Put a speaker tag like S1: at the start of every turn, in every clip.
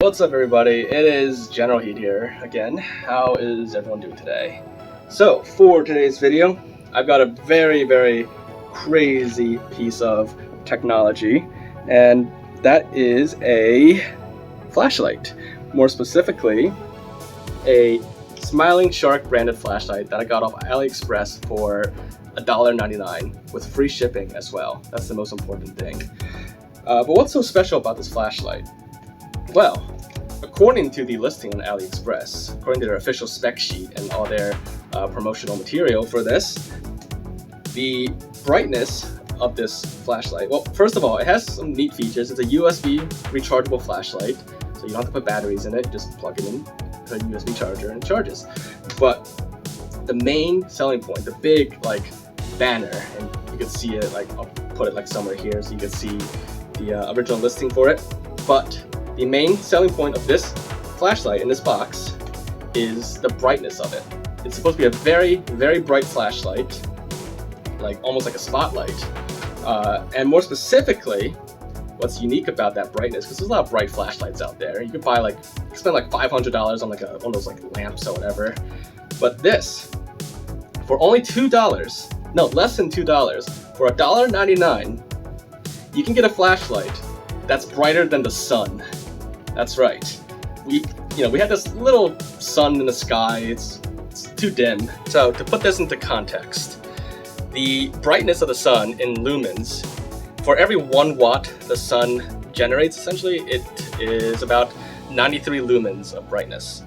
S1: What's up everybody, it is General Heat here again. How is everyone doing today? So for today's video, I've got a very crazy piece of technology, and that is a flashlight. More specifically, a Smiling Shark branded flashlight that I got off AliExpress for $1.99 with free shipping as well. That's the most important thing. But what's so special about this flashlight? Well, according to the listing on AliExpress, according to their official spec sheet and all their promotional material for this, the brightness of this flashlight, well, first of all, it has some neat features. It's a USB rechargeable flashlight, so you don't have to put batteries in it, you just plug it in, put a USB charger, and it charges. But the main selling point, the big banner, and you can see it, I'll put it somewhere here so you can see the original listing for it. But the main selling point of this flashlight in this box is the brightness of it. It's supposed to be a very bright flashlight, almost like a spotlight. And more specifically, what's unique about that brightness, because there's a lot of bright flashlights out there. You could buy you could spend $500 on one of those lamps or whatever. But this, for only $2, no, less than $2, for $1.99, you can get a flashlight that's brighter than the sun. That's right. We had this little sun in the sky. It's too dim. So to put this into context, the brightness of the sun in lumens, for every 1 watt the sun generates, essentially, it is about 93 lumens of brightness.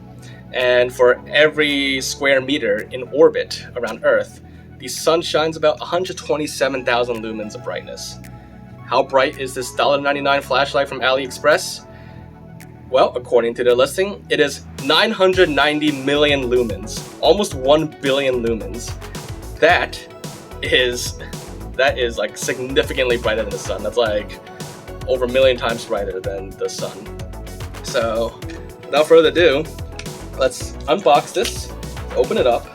S1: And for every square meter in orbit around Earth, the sun shines about 127,000 lumens of brightness. How bright is this $1.99 flashlight from AliExpress? Well, according to their listing, it is 990 million lumens, almost 1 billion lumens. That is significantly brighter than the sun. That's over 1 million times brighter than the sun. So, without further ado, let's unbox this, open it up,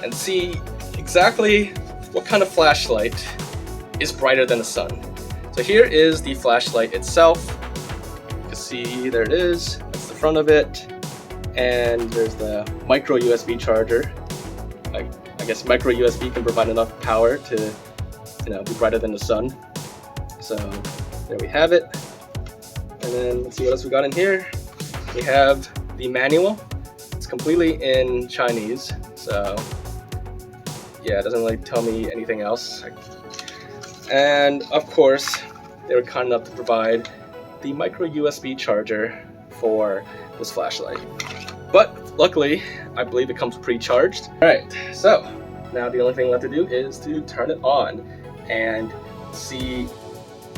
S1: and see exactly what kind of flashlight is brighter than the sun. So here is the flashlight itself. You can see, there it is. That's the front of it. And there's the micro USB charger. I guess micro USB can provide enough power to, be brighter than the sun. So there we have it. And then let's see what else we got in here. We have the manual. It's completely in Chinese, so yeah, it doesn't really tell me anything else. And of course, they were kind enough to provide the micro USB charger for this flashlight. But luckily, I believe it comes pre-charged. Alright, so now the only thing left to do is to turn it on and see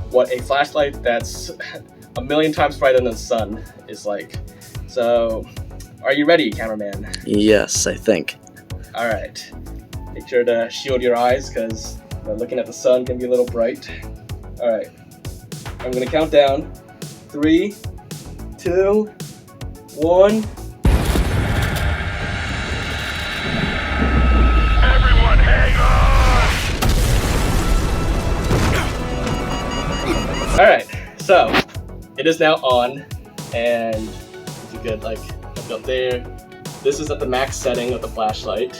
S1: what a flashlight that's 1 million times brighter than the sun is like. So, are you ready, cameraman?
S2: Yes, I think.
S1: Alright, make sure to shield your eyes because looking at the sun can be a little bright. Alright, I'm gonna count down. 3, 2, 1.
S3: Everyone hang on!
S1: Alright, so it is now on, and if you could look up there, this is at the max setting of the flashlight.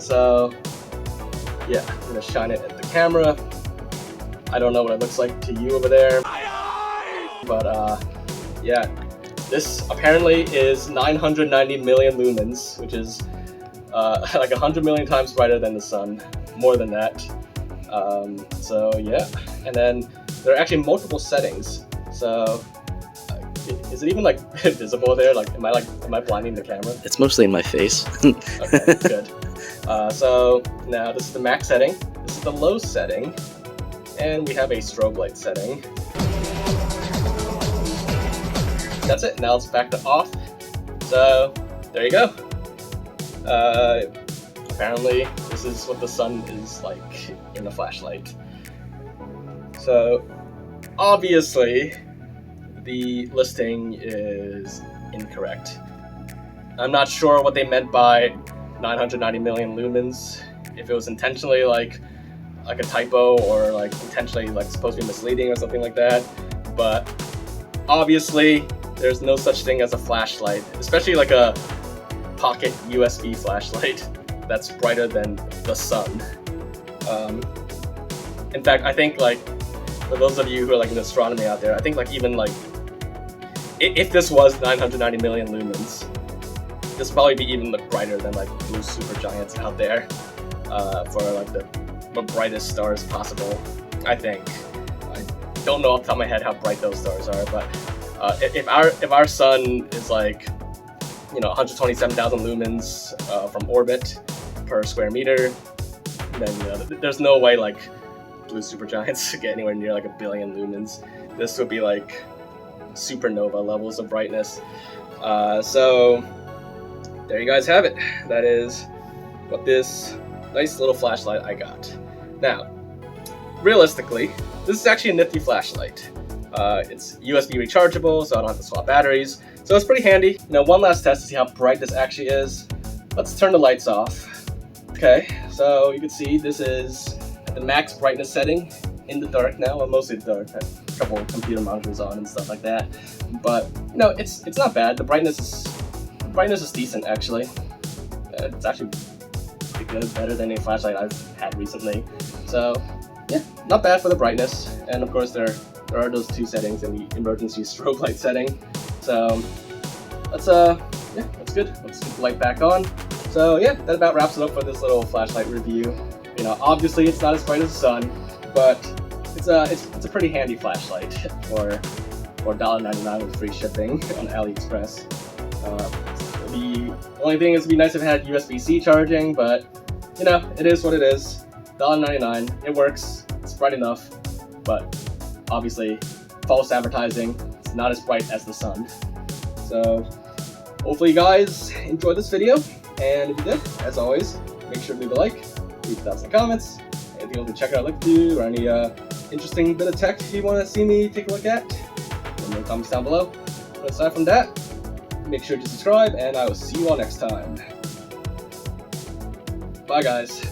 S1: So yeah, I'm gonna shine it at the camera. I don't know what it looks like to you over there, but yeah, this apparently is 990 million lumens, which is 100 million times brighter than the sun, more than that. So yeah, and then there are actually multiple settings. So is it even visible there? Am I blinding the camera?
S2: It's mostly in my face.
S1: Okay, good. So now this is the max setting, this is the low setting, and we have a strobe light setting. That's it. Now it's back to off. So there you go. Apparently this is what the sun is like in the flashlight. So obviously the listing is incorrect. I'm not sure what they meant by 990 million lumens. If it was intentionally like a typo or intentionally supposed to be misleading or something like that. But obviously there's no such thing as a flashlight, especially like a pocket USB flashlight that's brighter than the sun. In fact, I think like for those of you who are like in astronomy out there, I think like even like if this was 990 million lumens, this would probably be even like brighter than like blue supergiants out there for like the brightest stars possible. I think. I don't know off the top of my head how bright those stars are, but if our sun is like 127,000 lumens from orbit per square meter, then there's no way like blue supergiants get anywhere near like a billion lumens. This would be like supernova levels of brightness. So there you guys have it. That is what this nice little flashlight I got. Now, realistically, this is actually a nifty flashlight. It's USB rechargeable, so I don't have to swap batteries. So it's pretty handy. One last test to see how bright this actually is. Let's turn the lights off. Okay, so you can see this is at the max brightness setting in the dark now. Well, mostly the dark. I have a couple computer monitors on and stuff like that. But it's not bad. The brightness is decent actually. It's actually pretty good, better than any flashlight I've had recently. So yeah, not bad for the brightness. And of course there are those two settings in the emergency strobe light setting. So that's good. Let's get the light back on. So yeah, that about wraps it up for this little flashlight review. Obviously it's not as bright as the sun, but it's a pretty handy flashlight for $1.99 with free shipping on AliExpress. The only thing is it'd be nice if it had USB-C charging, but it is what it is. $1.99. It works. It's bright enough, but obviously false advertising. It's not as bright as the sun. So hopefully you guys enjoyed this video, and if you did, as always, make sure to leave a like, leave thoughts in the comments, anything else to check out, look to, or any interesting bit of tech you want to see me take a look at, in the comments down below. But aside from that, make sure to subscribe, and I will see you all next time. Bye guys.